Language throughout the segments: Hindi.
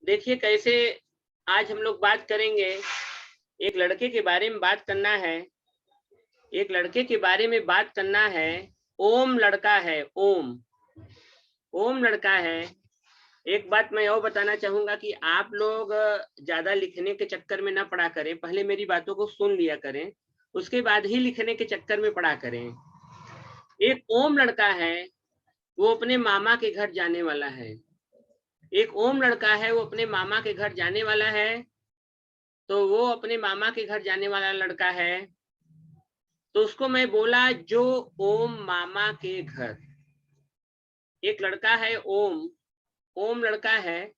देखिए कैसे आज हम लोग बात करेंगे। एक लड़के के बारे में बात करना है। एक लड़के के बारे में बात करना है। ओम लड़का है। ओम लड़का है। एक बात मैं और बताना चाहूंगा कि आप लोग ज्यादा लिखने के चक्कर में ना पड़ा करें। पहले मेरी बातों को सुन लिया करें, उसके बाद ही लिखने के चक्कर में पड़ा करें। एक ओम लड़का है, वो अपने मामा के घर जाने वाला है। एक ओम लड़का है, वो अपने मामा के घर जाने वाला है। तो वो अपने मामा के घर जाने वाला लड़का है, तो उसको मैं बोला जो ओम मामा के घर। एक लड़का है ओम लड़का है,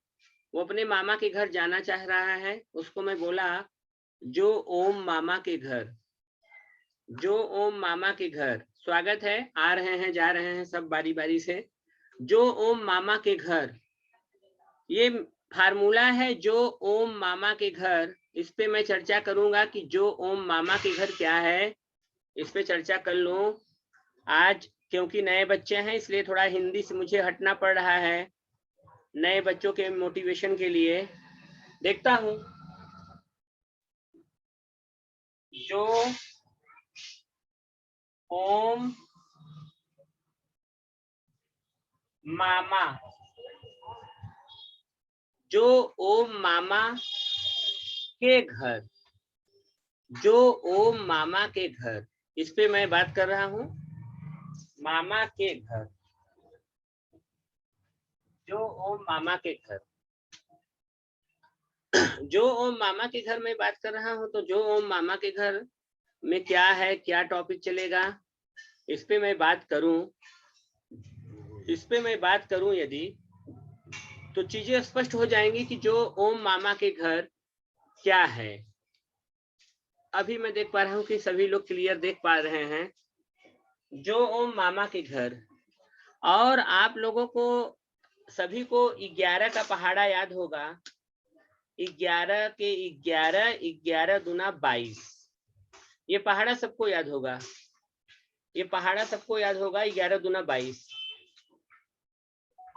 वो अपने मामा के घर जाना चाह रहा है। उसको मैं बोला जो ओम मामा के घर। जो ओम मामा के घर। स्वागत है, आ रहे हैं जा रहे हैं सब बारी बारी से। जो ओम मामा के घर, ये फार्मूला है। जो ओम मामा के घर, इस पे मैं चर्चा करूंगा कि जो ओम मामा के घर क्या है, इस पे चर्चा कर लूं आज। क्योंकि नए बच्चे हैं इसलिए थोड़ा हिंदी से मुझे हटना पड़ रहा है, नए बच्चों के मोटिवेशन के लिए। देखता हूं जो ओम मामा, जो ओम मामा के घर, जो ओम मामा के घर, इस पे मैं बात कर रहा हूं। मामा के घर, जो ओम मामा के घर। जो ओम मामा के घर में बात कर रहा हूं, तो जो ओम मामा के घर में क्या है, क्या टॉपिक चलेगा, इस पे मैं बात करूं यदि, तो चीजें स्पष्ट हो जाएंगी कि जो ओम मामा के घर क्या है। अभी मैं देख पा रहा हूं कि सभी लोग क्लियर देख पा रहे हैं। जो ओम मामा के घर। और आप लोगों को सभी को 11 का पहाड़ा याद होगा। 11 के 11, 11 दूना 22। ये पहाड़ा सबको याद होगा। ये पहाड़ा सबको याद होगा। 11 दूना 22।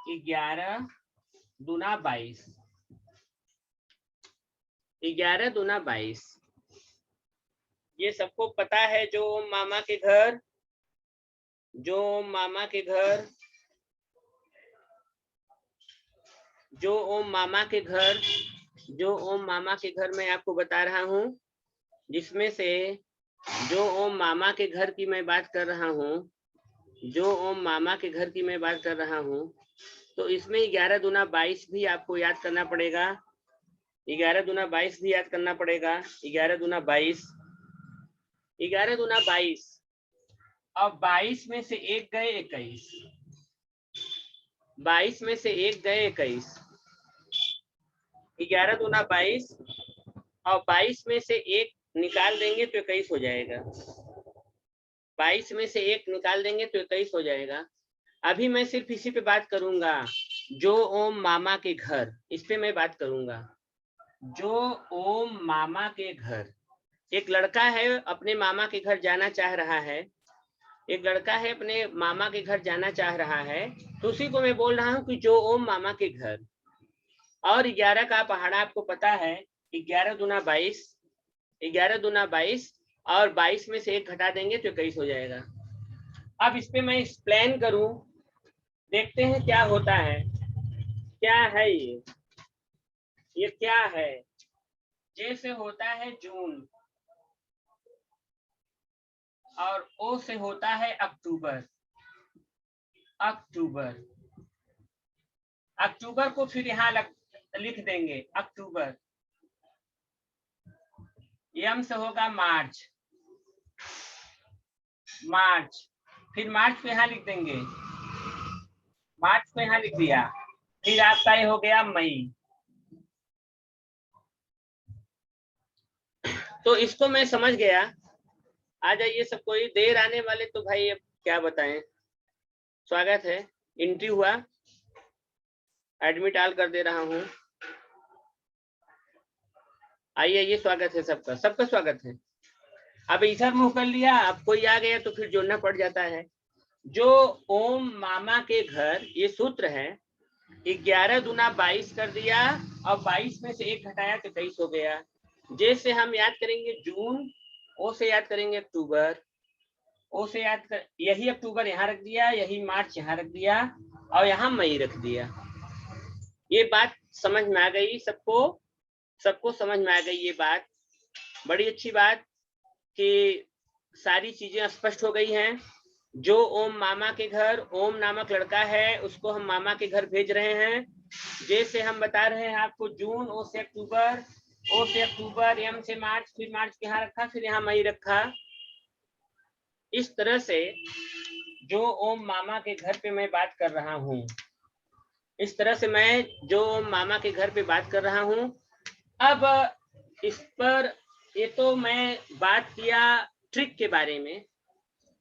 11 दूना 22। 11 दूना 22। ये सबको पता है। जो ओम मामा के घर, जो ओम मामा के घर, जो ओम मामा के घर, जो ओम मामा के घर मैं आपको बता रहा हूं, जिसमें से जो ओम मामा के घर की मैं बात कर रहा हूं, जो ओम मामा के घर की मैं बात कर रहा हूं, तो इसमें 11 दूना 22 भी आपको याद करना पड़ेगा। 11 दूना 22 भी याद करना पड़ेगा। 11 दूना 22, 11 दूना 22। अब 22 में से एक गए 21। 22 में से एक गए 21। 11 दूना 22 और 22 में से एक निकाल देंगे तो 21 हो जाएगा। 22 में से एक निकाल देंगे तो 21 हो जाएगा। अभी मैं सिर्फ इसी पे बात करूंगा, जो ओम मामा के घर, इस पे मैं बात करूंगा। जो ओम मामा के घर। एक लड़का है, अपने मामा के घर जाना चाह रहा है। एक लड़का है, अपने मामा के घर जाना चाह रहा है, तो उसी को मैं बोल रहा हूँ कि जो ओम मामा के घर। और 11 का पहाड़ा आपको पता है। 11 दूना 22, 11 दूना 22 और 22 में से एक घटा देंगे तो 21 हो जाएगा। अब इस पे मैं एक्सप्लेन करूं, देखते हैं क्या होता है। क्या है ये क्या है। जैसे होता है जून, और ओ से होता है अक्टूबर। अक्टूबर, अक्टूबर को फिर यहाँ लिख देंगे अक्टूबर। यम से होगा मार्च। मार्च, फिर मार्च को यहाँ लिख देंगे। मार्च को यहाँ लिख दिया। फिर आपका ये हो गया मई। तो इसको मैं समझ गया। आ जाइए सब कोई, देर आने वाले तो भाई अब क्या बताएं। स्वागत है, एंट्री हुआ, एडमिट आल कर दे रहा हूँ। आइए आइए, स्वागत है सबका, सबका स्वागत है। अब इधर मुंह कर लिया, अब कोई आ गया तो फिर जोड़ना पड़ जाता है। जो ओम मामा के घर, ये सूत्र है। 11 दूना 22 कर दिया और 22 में से 1 घटाया तो 23 हो गया। जैसे हम याद करेंगे जून, ओ से याद करेंगे अक्टूबर, ओ से याद कर, यही अक्टूबर यहाँ रख दिया, यही मार्च यहाँ रख दिया और यहाँ मई रख दिया। ये बात समझ में आ गई सबको? सबको समझ में आ गई ये बात? बड़ी अच्छी बात कि सारी चीजें स्पष्ट हो गई हैं। जो ओम मामा के घर, ओम नामक लड़का है, उसको हम मामा के घर भेज रहे हैं। जैसे हम बता रहे हैं आपको, जून, ओ से अक्टूबर, ओ से अक्टूबर, एम से मार्च, फिर मार्च यहाँ रखा, फिर यहाँ मई रखा। इस तरह से जो ओम मामा के घर पे मैं बात कर रहा हूँ, इस तरह से मैं जो ओम मामा के घर पे बात कर रहा हूँ। अब इस पर ये तो मैं बात किया ट्रिक के बारे में,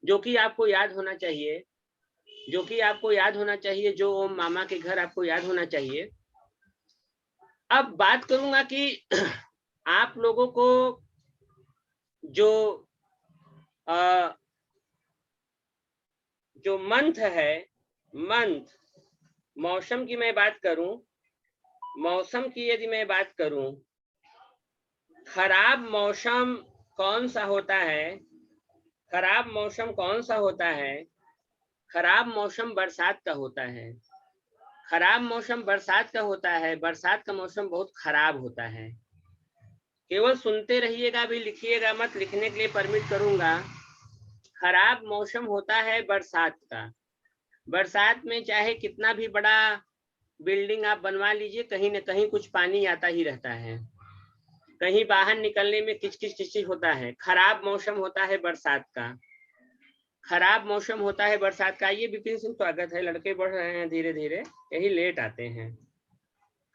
जो कि आपको याद होना चाहिए, जो कि आपको याद होना चाहिए, जो ओम मामा के घर आपको याद होना चाहिए। अब बात करूंगा कि आप लोगों को जो मंथ है, मंथ, मौसम की मैं बात करूं, मौसम की यदि मैं बात करूं, खराब मौसम कौन सा होता है? खराब मौसम कौन सा होता है? खराब मौसम बरसात का होता है। खराब मौसम बरसात का होता है। बरसात का मौसम बहुत खराब होता है। केवल सुनते रहिएगा, अभी लिखिएगा मत, लिखने के लिए परमिट करूंगा। खराब मौसम होता है बरसात का। बरसात में चाहे कितना भी बड़ा बिल्डिंग आप बनवा लीजिए, कहीं न कहीं कुछ पानी आता ही रहता है, कहीं बाहर निकलने में किचकिच किचकिच होता है। खराब मौसम होता है बरसात का। खराब मौसम होता है बरसात का। ये विपिन सिंह, स्वागत है। लड़के बढ़ रहे हैं धीरे धीरे, यही लेट आते हैं।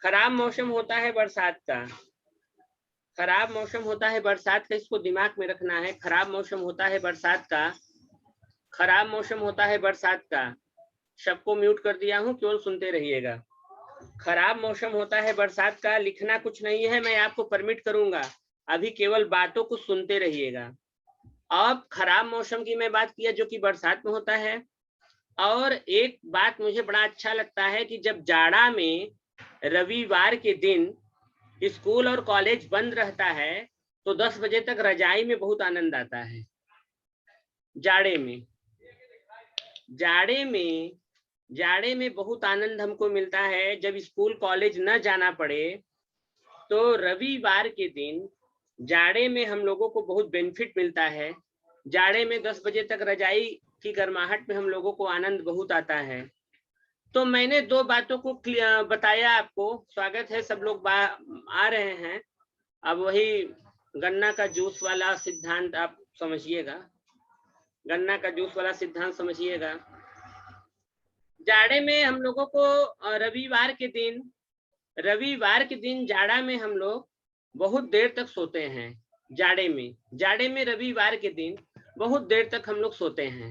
खराब मौसम होता है बरसात का। खराब मौसम होता है बरसात का, इसको दिमाग में रखना है। खराब मौसम होता है बरसात का। खराब मौसम होता है बरसात का। सबको म्यूट कर दिया हूँ, केवल सुनते रहिएगा। खराब मौसम होता है बरसात का। लिखना कुछ नहीं है, मैं आपको परमिट करूंगा, अभी केवल बातों को सुनते रहिएगा। अब खराब मौसम की मैं बात किया, जो कि बरसात में होता है। और एक बात मुझे बड़ा अच्छा लगता है कि जब जाड़ा में रविवार के दिन स्कूल और कॉलेज बंद रहता है, तो 10 बजे तक रजाई में बहुत आनंद आता है। जाड़े में, जाड़े में बहुत आनंद हमको मिलता है। जब स्कूल कॉलेज न जाना पड़े, तो रविवार के दिन जाड़े में हम लोगों को बहुत बेनिफिट मिलता है। जाड़े में 10 बजे तक रजाई की गर्माहट में हम लोगों को आनंद बहुत आता है। तो मैंने 2 बातों को बताया आपको। स्वागत है, सब लोग आ रहे हैं। अब वही गन्ना का जूस वाला सिद्धांत आप समझिएगा, गन्ना का जूस वाला सिद्धांत समझिएगा। जाड़े में हम लोगों को रविवार के दिन जाड़ा में हम लोग बहुत देर तक सोते हैं। जाड़े में रविवार के दिन बहुत देर तक हम लोग सोते हैं।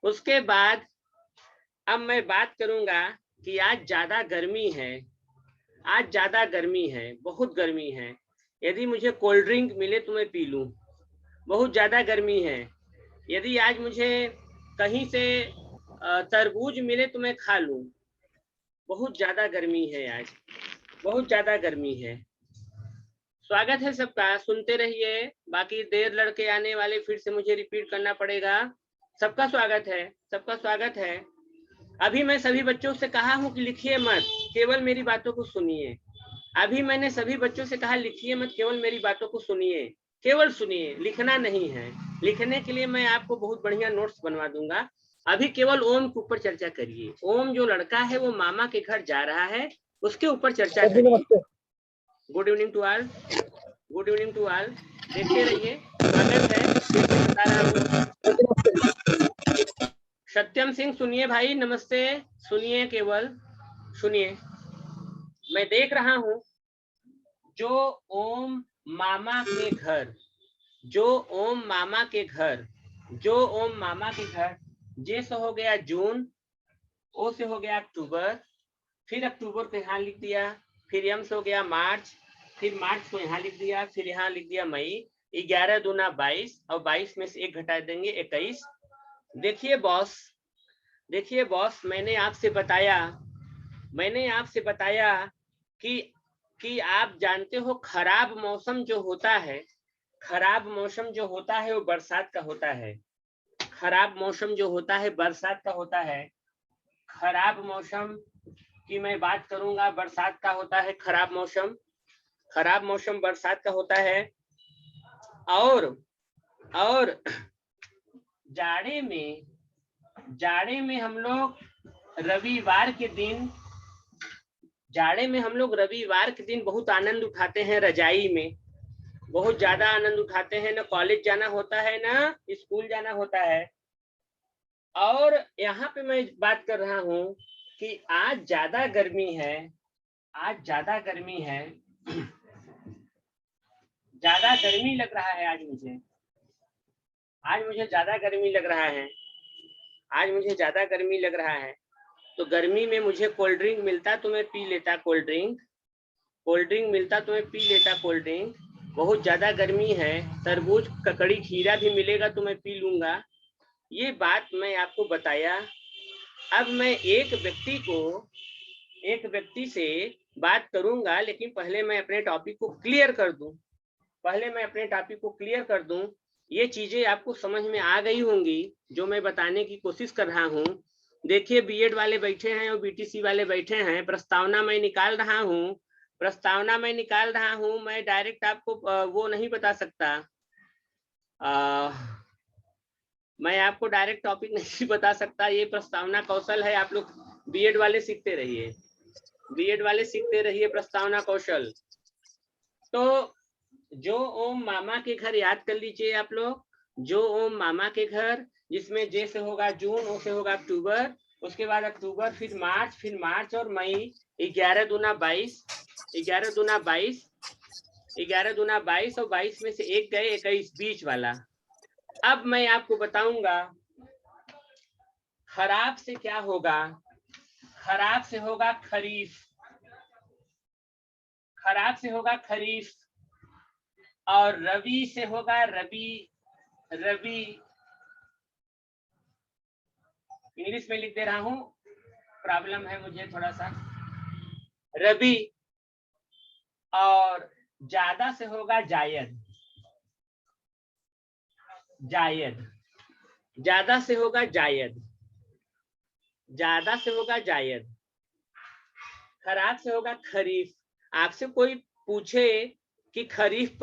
उसके बाद अब मैं बात करूंगा कि आज ज्यादा गर्मी है, आज ज्यादा गर्मी है, बहुत गर्मी है। यदि मुझे कोल्ड ड्रिंक मिले तो मैं पी लूं, बहुत ज्यादा गर्मी है। यदि आज मुझे कहीं से तरबूज मिले तो मैं खा लूं, बहुत ज्यादा गर्मी है आज, बहुत ज्यादा गर्मी है। स्वागत है सबका, सुनते रहिए। बाकी देर लड़के आने वाले, फिर से मुझे रिपीट करना पड़ेगा। सबका स्वागत है, सबका स्वागत है। अभी मैं सभी बच्चों से कहा हूं कि लिखिए मत, केवल मेरी बातों को सुनिए। अभी मैंने सभी बच्चों से कहा लिखिए मत, केवल मेरी बातों को सुनिए, केवल सुनिए, लिखना नहीं है। लिखने के लिए मैं आपको बहुत बढ़िया नोट्स बनवा दूंगा। अभी केवल ओम के ऊपर चर्चा करिए। ओम जो लड़का है वो मामा के घर जा रहा है, उसके ऊपर चर्चा करिए। Good evening to all, good evening to all. देखते रहिए, स्वागत है, फिर से बता रहा हूँ। सत्यम सिंह सुनिए भाई, नमस्ते। सुनिए, केवल सुनिए। मैं देख रहा हूं जो ओम मामा के घर, जो ओम मामा के घर, जो ओम मामा के घर, जे से हो गया जून, ओ से हो गया अक्टूबर, फिर अक्टूबर को यहाँ लिख दिया, फिर एम से हो गया मार्च, फिर मार्च को यहाँ लिख दिया, फिर यहाँ लिख दिया मई। 11 दूना 22, और 22 में से 1 घटा देंगे 21। देखिए बॉस, देखिए बॉस, मैंने आपसे बताया कि कि आप जानते हो खराब मौसम जो होता है, खराब मौसम जो होता है वो बरसात का होता है। खराब मौसम जो होता है बरसात का होता है। खराब मौसम की मैं बात करूंगा, बरसात का होता है खराब मौसम। खराब मौसम बरसात का होता है। और जाड़े में हम लोग रविवार के दिन बहुत आनंद उठाते हैं रजाई में, बहुत ज्यादा आनंद उठाते हैं। ना कॉलेज जाना होता है ना स्कूल जाना होता है। और यहाँ पे मैं बात कर रहा हूँ कि आज ज्यादा गर्मी है, ज्यादा गर्मी लग रहा है। आज मुझे ज्यादा गर्मी लग रहा है। तो गर्मी में मुझे कोल्ड ड्रिंक मिलता तो मैं पी लेता कोल्ड ड्रिंक। बहुत ज्यादा गर्मी है, तरबूज ककड़ी खीरा भी मिलेगा तो मैं पी लूंगा। ये बात मैं आपको बताया। अब मैं एक व्यक्ति से बात करूंगा, लेकिन पहले मैं अपने टॉपिक को क्लियर कर दूं। ये चीजें आपको समझ में आ गई होंगी जो मैं बताने की कोशिश कर रहा हूँ। देखिए, बीएड वाले बैठे हैं और बीटीसी वाले बैठे हैं। प्रस्तावना मैं निकाल रहा हूँ। मैं डायरेक्ट आपको वो नहीं बता सकता। मैं आपको डायरेक्ट टॉपिक नहीं बता सकता। ये प्रस्तावना कौशल है। आप लोग बीएड वाले सीखते रहिए प्रस्तावना कौशल। तो जो ओम मामा के घर याद कर लीजिए आप लोग। जो ओम मामा के घर, जिसमें जे से होगा जून, ओ से होगा अक्टूबर, उसके बाद अक्टूबर, फिर मार्च और मई। 11 दूना 22 और 22 में से एक गए 21, बीच वाला। अब मैं आपको बताऊंगा खराब से क्या होगा। खराब से होगा खरीफ, और रबी से होगा रबी। इंग्लिश में लिख दे रहा हूं, प्रॉब्लम है मुझे थोड़ा सा। रबी। और ज्यादा से होगा जायद। ज्यादा से होगा जायद। खराब से होगा खरीफ। आपसे कोई पूछे कि खरीफ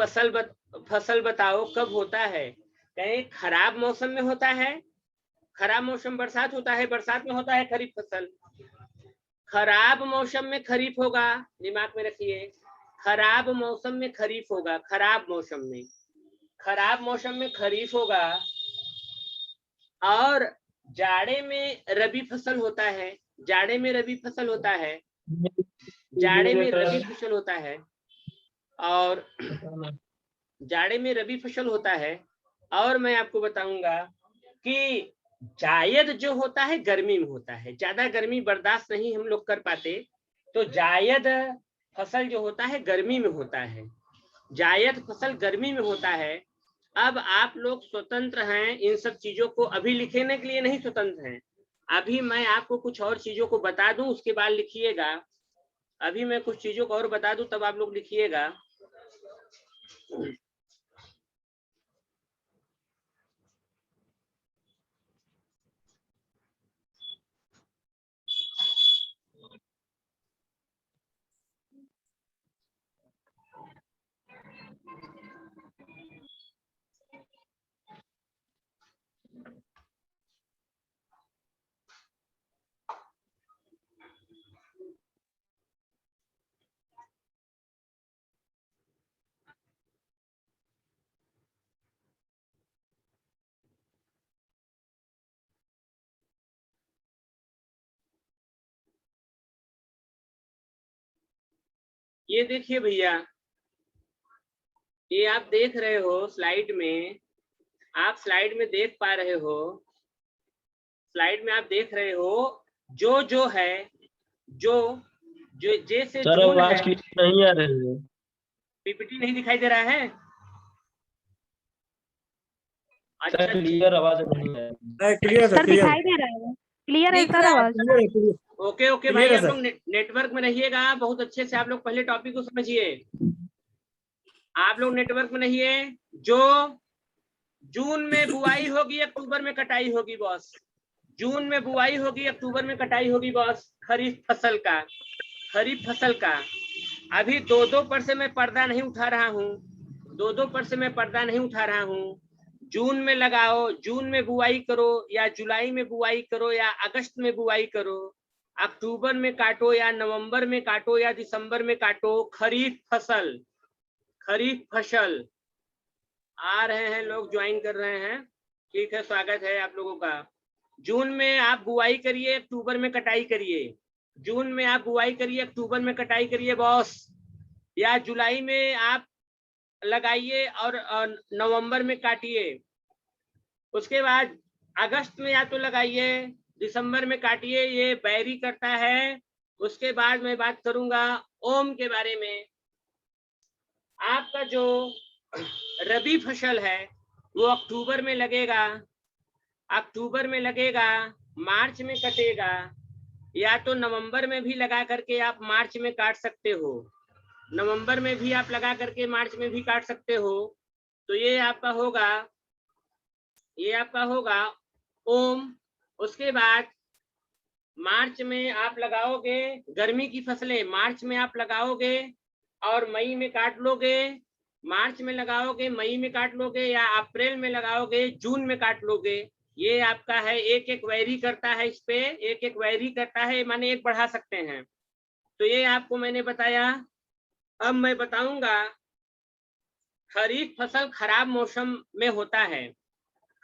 फसल बताओ कब होता है, कहीं खराब मौसम में होता है। खराब मौसम बरसात होता है, बरसात में होता है खरीफ फसल। खराब मौसम में खरीफ होगा, दिमाग में रखिए। खराब मौसम में खरीफ होगा। खराब मौसम में खरीफ होगा। और जाड़े में रबी फसल होता है। जाड़े में रबी फसल होता है। और मैं आपको बताऊंगा कि जायद जो होता है गर्मी में होता है। ज्यादा गर्मी बर्दाश्त नहीं हम लोग कर पाते, तो जायद फसल जो होता है गर्मी में होता है। अब आप लोग स्वतंत्र हैं इन सब चीजों को अभी लिखने के लिए नहीं स्वतंत्र हैं। अभी मैं आपको कुछ और चीजों को बता दूं, उसके बाद लिखिएगा। अभी मैं कुछ चीजों को और बता दूं, तब आप लोग लिखिएगा। ये देखिए भैया, ये आप देख रहे हो स्लाइड में, देख पा रहे हो। स्लाइड में आप देख रहे हो जो है, जो जैसे सर आवाज क्लियर नहीं आ रही है। पीपीटी नहीं दिखाई दे रहा है। अच्छा, क्लियर आवाज नहीं है। सर दिखाई दे रहा है, क्लियर है सर आवाज। ओके ओके भाई, आप लोग नेटवर्क में रहिएगा बहुत अच्छे से। आप लोग पहले टॉपिक को समझिए। आप लोग नेटवर्क में रहिए। जो जून में बुआई होगी अक्टूबर में कटाई होगी बॉस। जून में बुआई होगी अक्टूबर में कटाई होगी बॉस, खरीफ फसल का। खरीफ फसल का अभी 2-2 पर से मैं पर्दा नहीं उठा रहा हूँ। 2-2 पर से मैं पर्दा नहीं उठा रहा हूँ। जून में लगाओ, जून में बुआई करो या जुलाई में बुआई करो या अगस्त में बुआई करो, अक्टूबर में काटो या नवंबर में काटो या दिसंबर में काटो, खरीफ फसल। खरीफ फसल। आ रहे हैं लोग, ज्वाइन कर रहे हैं, ठीक है, स्वागत है आप लोगों का। जून में आप बुआई करिए, अक्टूबर में कटाई करिए। जून में आप बुआई करिए, अक्टूबर में कटाई करिए बॉस, या जुलाई में आप लगाइए और नवंबर में काटिए। उसके बाद अगस्त में या तो लगाइए, दिसंबर में काटिए, ये बैरी करता है। उसके बाद मैं बात करूंगा ओम के बारे में। आपका जो रबी फसल है वो अक्टूबर में लगेगा, अक्टूबर में लगेगा, मार्च में कटेगा, या तो नवंबर में भी लगा करके आप मार्च में काट सकते हो। नवंबर में भी आप लगा करके मार्च में भी काट सकते हो। तो ये आपका होगा, ये आपका होगा ओम। उसके बाद मार्च में आप लगाओगे गर्मी की फसलें, मार्च में आप लगाओगे और मई में काट लोगे। मार्च में लगाओगे, मई में काट लोगे, या अप्रैल में लगाओगे, जून में काट लोगे। ये आपका है, एक एक वैरी करता है, इस पे एक एक वैरी करता है, माने एक बढ़ा सकते हैं। तो ये आपको मैंने बताया। अब मैं बताऊंगा खरीफ फसल खराब मौसम में होता है।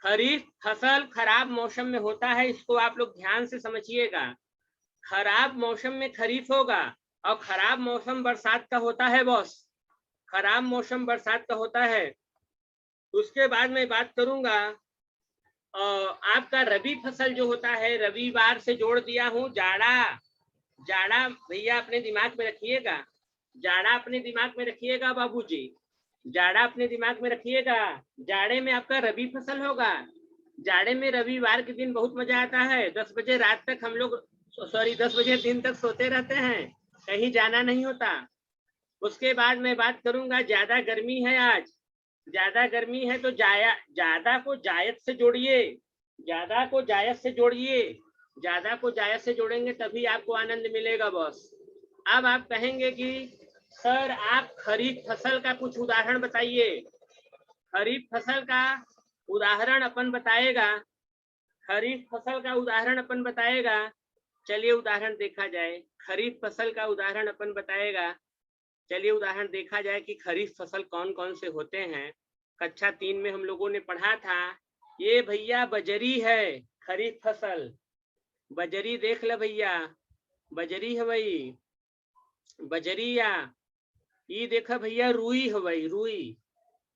खरीफ फसल खराब मौसम में होता है, इसको आप लोग ध्यान से समझिएगा। खराब मौसम में खरीफ होगा और खराब मौसम बरसात का होता है बॉस। खराब मौसम बरसात का होता है। उसके बाद मैं बात करूंगा आपका रबी फसल जो होता है, रविवार से जोड़ दिया हूँ। जाड़ा, जाड़ा भैया अपने दिमाग में रखिएगा, जाड़ा अपने दिमाग में रखिएगा बाबूजी, जाड़ा अपने दिमाग में रखिएगा। जाड़े में आपका रबी फसल होगा। जाड़े में रविवार के दिन बहुत मजा आता है। 10 बजे रात तक हम लोग, सॉरी 10 बजे दिन तक सोते रहते हैं, कहीं जाना नहीं होता। उसके बाद मैं बात करूंगा, ज्यादा गर्मी है आज, ज्यादा गर्मी है तो ज्यादा को जायद से जोड़िए, ज्यादा को जायद से जोड़िए, ज्यादा को जायद से जोड़ेंगे तभी आपको आनंद मिलेगा बॉस। अब आप कहेंगे कि सर आप खरीफ फसल का कुछ उदाहरण बताइए। खरीफ फसल का उदाहरण अपन बताएगा, खरीफ फसल का उदाहरण अपन बताएगा। चलिए उदाहरण देखा जाए। खरीफ फसल का उदाहरण अपन बताएगा। चलिए उदाहरण देखा जाए कि खरीफ फसल कौन कौन से होते हैं। कक्षा 3 में हम लोगों ने पढ़ा था। ये भैया बजरी है, खरीफ फसल। बजरी देख ले भैया, बजरी है भाई, बजरिया। ये देखा भैया रुई है भाई, रुई,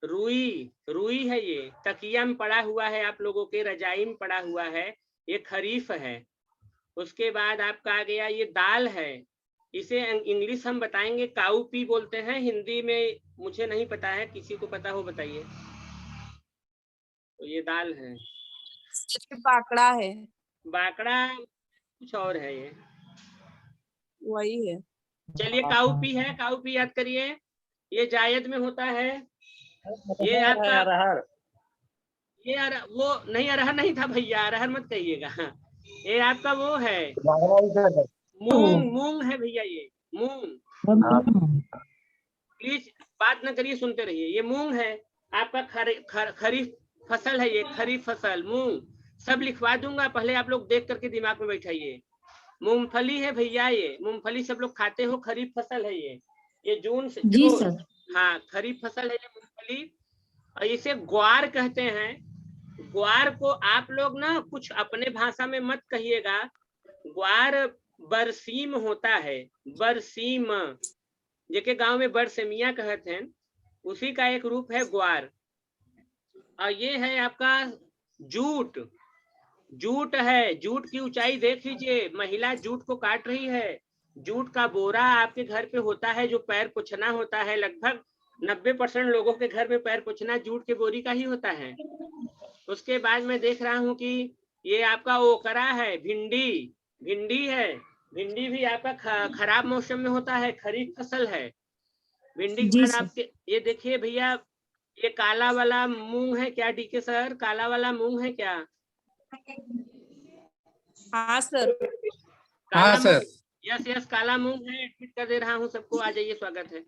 रुई, रुई है। ये तकिया में पड़ा हुआ है, आप लोगों के रजाई में पड़ा हुआ है, ये खरीफ है। उसके बाद आपका आ गया ये दाल है। इसे इंग्लिश हम बताएंगे काउपी बोलते हैं, हिंदी में मुझे नहीं पता है, किसी को पता हो बताइए। तो ये दाल है। बाकड़ा है, बाकड़ा कुछ और है ये। वही है। चलिए काउपी है, काउपी याद करिए, ये जायद में होता है। ये आपका अरहर, ये वो नहीं, अरहर नहीं था भैया, अरहर मत कहिएगा। ये आपका वो है, मूंग, मूंग है भैया, ये मूंग। प्लीज बात न करिए, सुनते रहिए। ये मूंग है आपका, खरीफ फसल है ये, खरीफ फसल मूंग। सब लिखवा दूंगा, पहले आप लोग देख करके दिमाग में बैठाइए। मूंगफली है भैया, ये मूंगफली सब लोग खाते हो, खरीफ फसल है ये जून से जी सर। हाँ खरीफ फसल है ये मूंगफली। और इसे ग्वार कहते हैं। ग्वार को आप लोग ना कुछ अपने भाषा में मत कहिएगा। ग्वार बरसीम होता है, बरसीम, जेके गांव में बरसेमिया कहते हैं, उसी का एक रूप है ग्वार। और ये है आपका जूट, जूट है। जूट की ऊंचाई देख लीजिए, महिला जूट को काट रही है। जूट का बोरा आपके घर पे होता है, जो पैर पोछना होता है। लगभग 90% लोगों के घर में पैर पोछना जूट के बोरी का ही होता है। उसके बाद मैं देख रहा हूँ कि ये आपका ओकरा है, भिंडी, भिंडी है। भिंडी भी आपका खराब मौसम में होता है, खरीफ फसल है। भिंडी जी खराब के ये देखिए भैया, ये काला वाला मूंग है क्या डीके सर? काला वाला मूंग है क्या? हाँ सर। काला हाँ मूंग, सर। यस यस काला मूंग है। ट्वीट कर दे रहा हूँ सबको, आ जाइए, स्वागत है,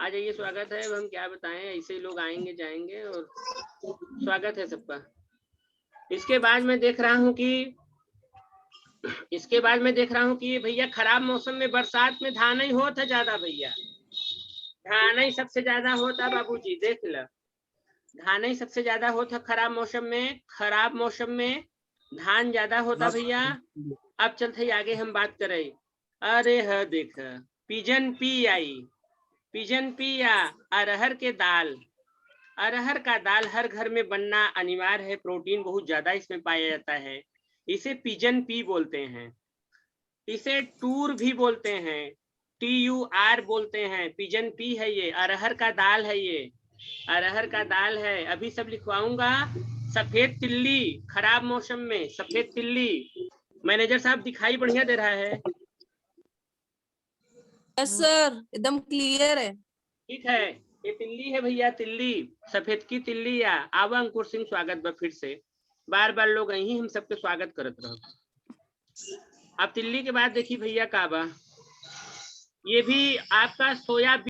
आ जाइए, स्वागत है। अब हम क्या बताएं, ऐसे ही लोग आएंगे जाएंगे, और स्वागत है सबका। इसके बाद मैं देख रहा हूँ कि भैया खराब मौसम में बरसात में धान ही होता ज्यादा भैया, धान ही सबसे ज्यादा होता बाबूजी, देख ल, धान ही सबसे ज्यादा होता खराब मौसम में धान ज्यादा होता भैया। अब चलते आगे हम बात करें। अरे ह देख, पिजन पी या अरहर के दाल। अरहर का दाल हर घर में बनना अनिवार्य है, प्रोटीन बहुत ज्यादा इसमें पाया जाता है। इसे पिजन पी बोलते हैं, इसे टूर भी बोलते हैं, TUR बोलते हैं। पिजन पी है ये, अरहर का दाल है ये, अरहर का दाल है। अभी सब लिखवाऊंगा। सफेद तिल्ली, खराब मौसम में सफेद तिल्ली। मैनेजर साहब दिखाई बढ़िया दे रहा है? यस सर, एकदम क्लियर है। ठीक है, ये तिल्ली है भैया, तिल्ली, सफेद की तिल्ली। या आवा अंकुर सिंह, स्वागत बा फिर से, बार बार लोग यही हम सबके स्वागत करत रहो। अब तिल्ली के बाद देखिए भैया काबा, ये भी आपका सोयाबीन